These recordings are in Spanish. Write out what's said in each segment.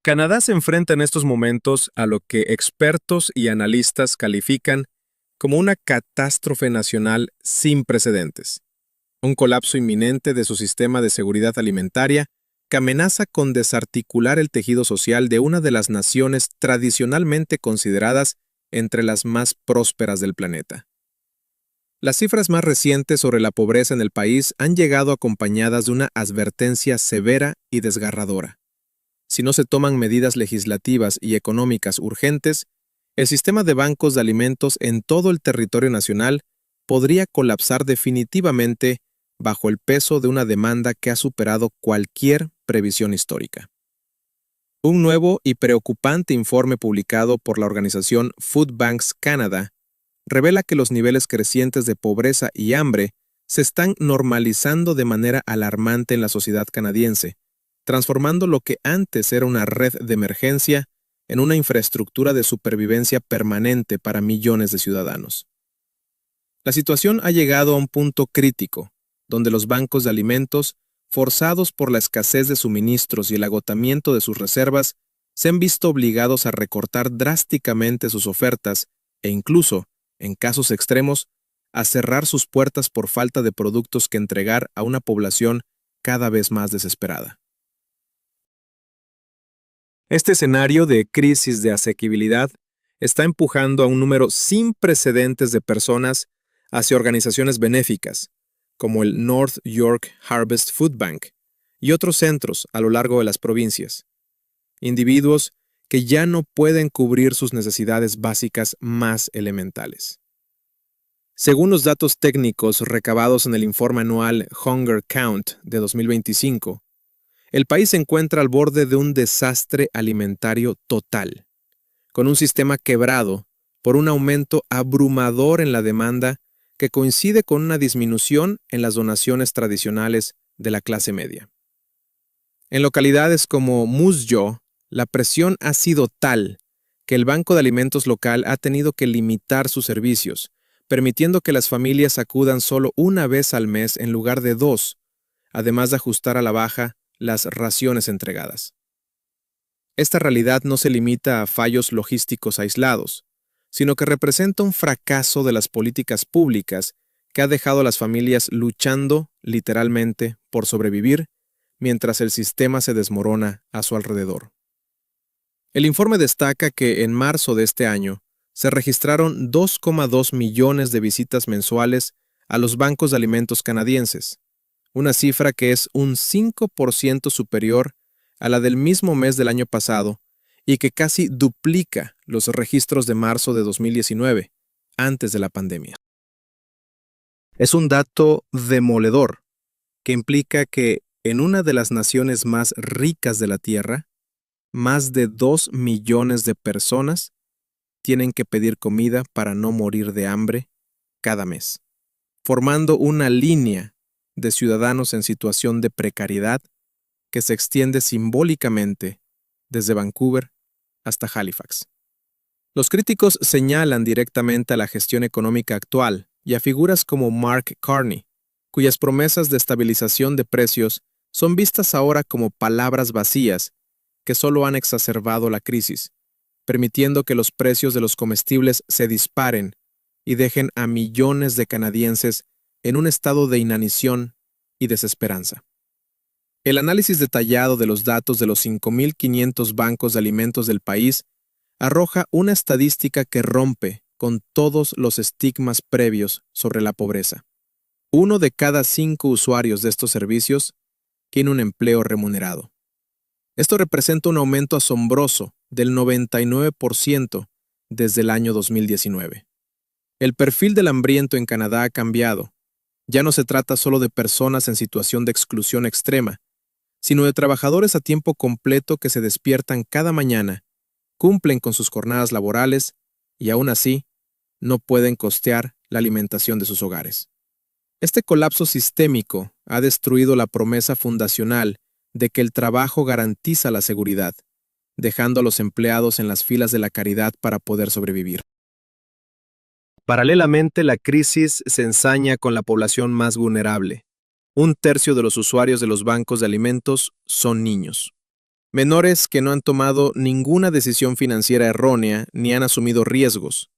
Canadá se enfrenta en estos momentos a lo que expertos y analistas califican como una catástrofe nacional sin precedentes, un colapso inminente de su sistema de seguridad alimentaria que amenaza con desarticular el tejido social de una de las naciones tradicionalmente consideradas entre las más prósperas del planeta. Las cifras más recientes sobre la pobreza en el país han llegado acompañadas de una advertencia severa y desgarradora. Si no se toman medidas legislativas y económicas urgentes, el sistema de bancos de alimentos en todo el territorio nacional podría colapsar definitivamente bajo el peso de una demanda que ha superado cualquier previsión histórica. Un nuevo y preocupante informe publicado por la organización Food Banks Canada revela que los niveles crecientes de pobreza y hambre se están normalizando de manera alarmante en la sociedad canadiense, transformando lo que antes era una red de emergencia en una infraestructura de supervivencia permanente para millones de ciudadanos. La situación ha llegado a un punto crítico, donde los bancos de alimentos, forzados por la escasez de suministros y el agotamiento de sus reservas, se han visto obligados a recortar drásticamente sus ofertas e incluso, en casos extremos, a cerrar sus puertas por falta de productos que entregar a una población cada vez más desesperada. Este escenario de crisis de asequibilidad está empujando a un número sin precedentes de personas hacia organizaciones benéficas, como el North York Harvest Food Bank y otros centros a lo largo de las provincias. Individuos que ya no pueden cubrir sus necesidades básicas más elementales. Según los datos técnicos recabados en el informe anual Hunger Count de 2025, el país se encuentra al borde de un desastre alimentario total, con un sistema quebrado por un aumento abrumador en la demanda que coincide con una disminución en las donaciones tradicionales de la clase media. En localidades como Moose Jaw, la presión ha sido tal que el Banco de Alimentos local ha tenido que limitar sus servicios, permitiendo que las familias acudan solo una vez al mes en lugar de dos, además de ajustar a la baja las raciones entregadas. Esta realidad no se limita a fallos logísticos aislados, sino que representa un fracaso de las políticas públicas que ha dejado a las familias luchando, literalmente, por sobrevivir, mientras el sistema se desmorona a su alrededor. El informe destaca que en marzo de este año se registraron 2,2 millones de visitas mensuales a los bancos de alimentos canadienses, una cifra que es un 5% superior a la del mismo mes del año pasado y que casi duplica los registros de marzo de 2019, antes de la pandemia. Es un dato demoledor que implica que en una de las naciones más ricas de la Tierra, más de 2 millones de personas tienen que pedir comida para no morir de hambre cada mes, formando una línea de ciudadanos en situación de precariedad que se extiende simbólicamente desde Vancouver hasta Halifax. Los críticos señalan directamente a la gestión económica actual y a figuras como Mark Carney, cuyas promesas de estabilización de precios son vistas ahora como palabras vacías que solo han exacerbado la crisis, permitiendo que los precios de los comestibles se disparen y dejen a millones de canadienses en un estado de inanición y desesperanza. El análisis detallado de los datos de los 5.500 bancos de alimentos del país arroja una estadística que rompe con todos los estigmas previos sobre la pobreza. 1 de cada 5 usuarios de estos servicios tiene un empleo remunerado. Esto representa un aumento asombroso del 99% desde el año 2019. El perfil del hambriento en Canadá ha cambiado. Ya no se trata solo de personas en situación de exclusión extrema, sino de trabajadores a tiempo completo que se despiertan cada mañana, cumplen con sus jornadas laborales y aún así no pueden costear la alimentación de sus hogares. Este colapso sistémico ha destruido la promesa fundacional de que el trabajo garantiza la seguridad, dejando a los empleados en las filas de la caridad para poder sobrevivir. Paralelamente, la crisis se ensaña con la población más vulnerable. 1/3 de los usuarios de los bancos de alimentos son niños. Menores que no han tomado ninguna decisión financiera errónea ni han asumido riesgos,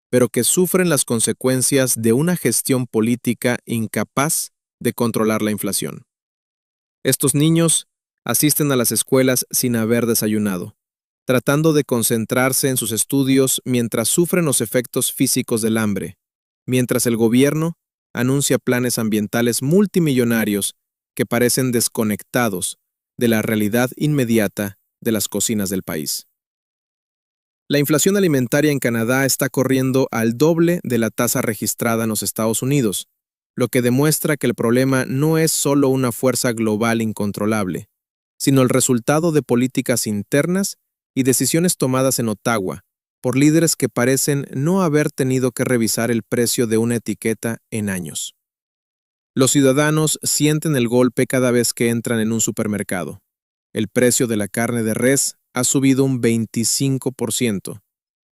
pero que sufren las consecuencias de una gestión política incapaz de controlar la inflación. Estos niños asisten a las escuelas sin haber desayunado, tratando de concentrarse en sus estudios mientras sufren los efectos físicos del hambre, mientras el gobierno anuncia planes ambientales multimillonarios que parecen desconectados de la realidad inmediata de las cocinas del país. La inflación alimentaria en Canadá está corriendo al doble de la tasa registrada en los Estados Unidos, lo que demuestra que el problema no es solo una fuerza global incontrolable, sino el resultado de políticas internas y decisiones tomadas en Ottawa por líderes que parecen no haber tenido que revisar el precio de una etiqueta en años. Los ciudadanos sienten el golpe cada vez que entran en un supermercado. El precio de la carne de res ha subido un 25%,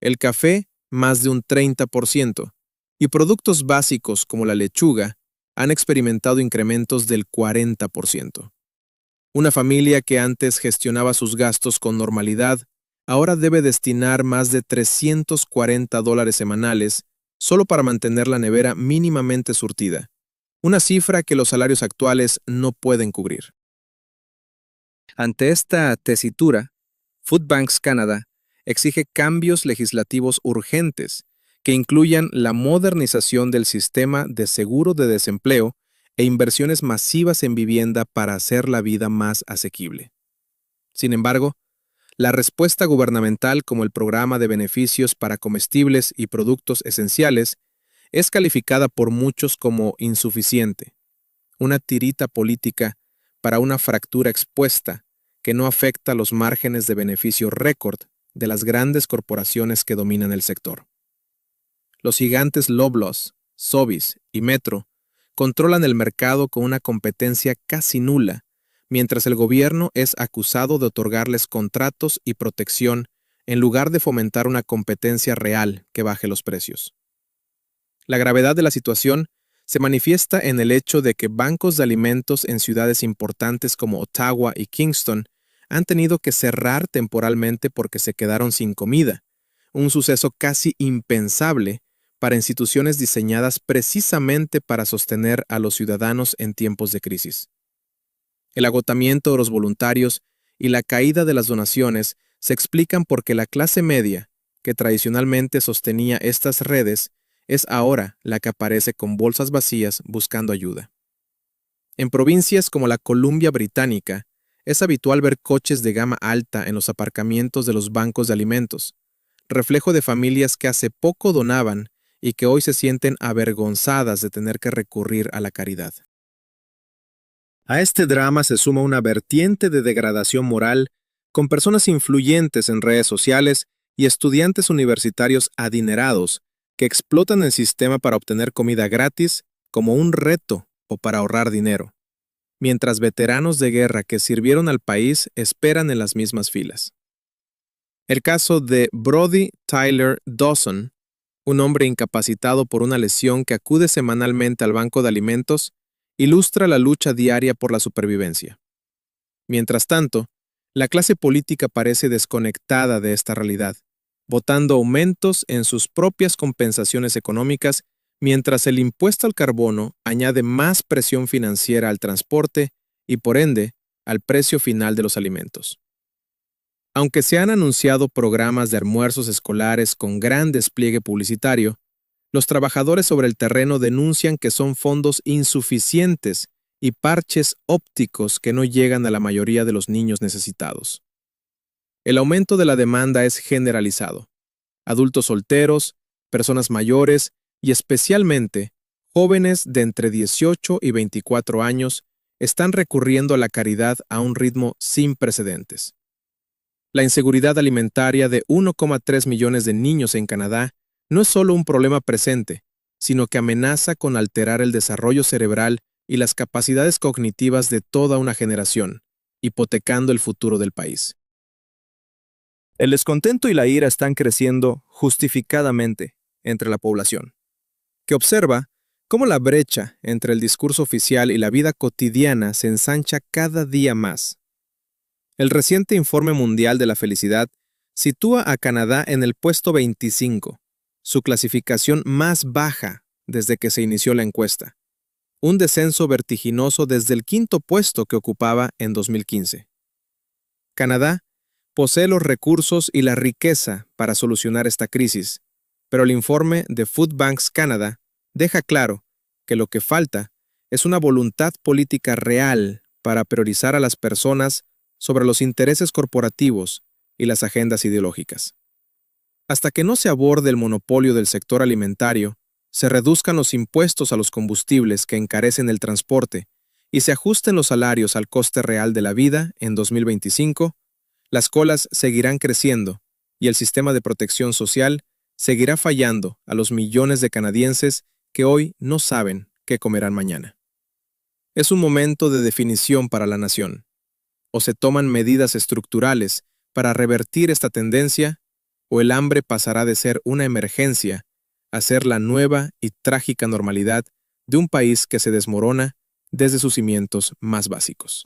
el café más de un 30%, y productos básicos como la lechuga han experimentado incrementos del 40%. Una familia que antes gestionaba sus gastos con normalidad, ahora debe destinar más de $340 semanales solo para mantener la nevera mínimamente surtida, una cifra que los salarios actuales no pueden cubrir. Ante esta tesitura, Food Banks Canada exige cambios legislativos urgentes que incluyan la modernización del sistema de seguro de desempleo e inversiones masivas en vivienda para hacer la vida más asequible. Sin embargo, la respuesta gubernamental, como el programa de beneficios para comestibles y productos esenciales, es calificada por muchos como insuficiente, una tirita política para una fractura expuesta que no afecta los márgenes de beneficio récord de las grandes corporaciones que dominan el sector. Los gigantes Loblaws, Sobeys y Metro controlan el mercado con una competencia casi nula, mientras el gobierno es acusado de otorgarles contratos y protección en lugar de fomentar una competencia real que baje los precios. La gravedad de la situación se manifiesta en el hecho de que bancos de alimentos en ciudades importantes como Ottawa y Kingston han tenido que cerrar temporalmente porque se quedaron sin comida, un suceso casi impensable para instituciones diseñadas precisamente para sostener a los ciudadanos en tiempos de crisis. El agotamiento de los voluntarios y la caída de las donaciones se explican porque la clase media, que tradicionalmente sostenía estas redes, es ahora la que aparece con bolsas vacías buscando ayuda. En provincias como la Columbia Británica, es habitual ver coches de gama alta en los aparcamientos de los bancos de alimentos, reflejo de familias que hace poco donaban y que hoy se sienten avergonzadas de tener que recurrir a la caridad. A este drama se suma una vertiente de degradación moral con personas influyentes en redes sociales y estudiantes universitarios adinerados que explotan el sistema para obtener comida gratis como un reto o para ahorrar dinero, mientras veteranos de guerra que sirvieron al país esperan en las mismas filas. El caso de Brody Tyler Dawson, un hombre incapacitado por una lesión que acude semanalmente al banco de alimentos, ilustra la lucha diaria por la supervivencia. Mientras tanto, la clase política parece desconectada de esta realidad, votando aumentos en sus propias compensaciones económicas, mientras el impuesto al carbono añade más presión financiera al transporte y, por ende, al precio final de los alimentos. Aunque se han anunciado programas de almuerzos escolares con gran despliegue publicitario, los trabajadores sobre el terreno denuncian que son fondos insuficientes y parches ópticos que no llegan a la mayoría de los niños necesitados. El aumento de la demanda es generalizado. Adultos solteros, personas mayores y especialmente jóvenes de entre 18 y 24 años están recurriendo a la caridad a un ritmo sin precedentes. La inseguridad alimentaria de 1,3 millones de niños en Canadá no es solo un problema presente, sino que amenaza con alterar el desarrollo cerebral y las capacidades cognitivas de toda una generación, hipotecando el futuro del país. El descontento y la ira están creciendo justificadamente entre la población, que observa cómo la brecha entre el discurso oficial y la vida cotidiana se ensancha cada día más. El reciente Informe Mundial de la Felicidad sitúa a Canadá en el puesto 25, su clasificación más baja desde que se inició la encuesta, un descenso vertiginoso desde el quinto puesto que ocupaba en 2015. Canadá posee los recursos y la riqueza para solucionar esta crisis, pero el informe de Food Banks Canada deja claro que lo que falta es una voluntad política real para priorizar a las personas sobre los intereses corporativos y las agendas ideológicas. Hasta que no se aborde el monopolio del sector alimentario, se reduzcan los impuestos a los combustibles que encarecen el transporte y se ajusten los salarios al coste real de la vida en 2025, las colas seguirán creciendo y el sistema de protección social seguirá fallando a los millones de canadienses que hoy no saben qué comerán mañana. Es un momento de definición para la nación. O se toman medidas estructurales para revertir esta tendencia, o el hambre pasará de ser una emergencia a ser la nueva y trágica normalidad de un país que se desmorona desde sus cimientos más básicos.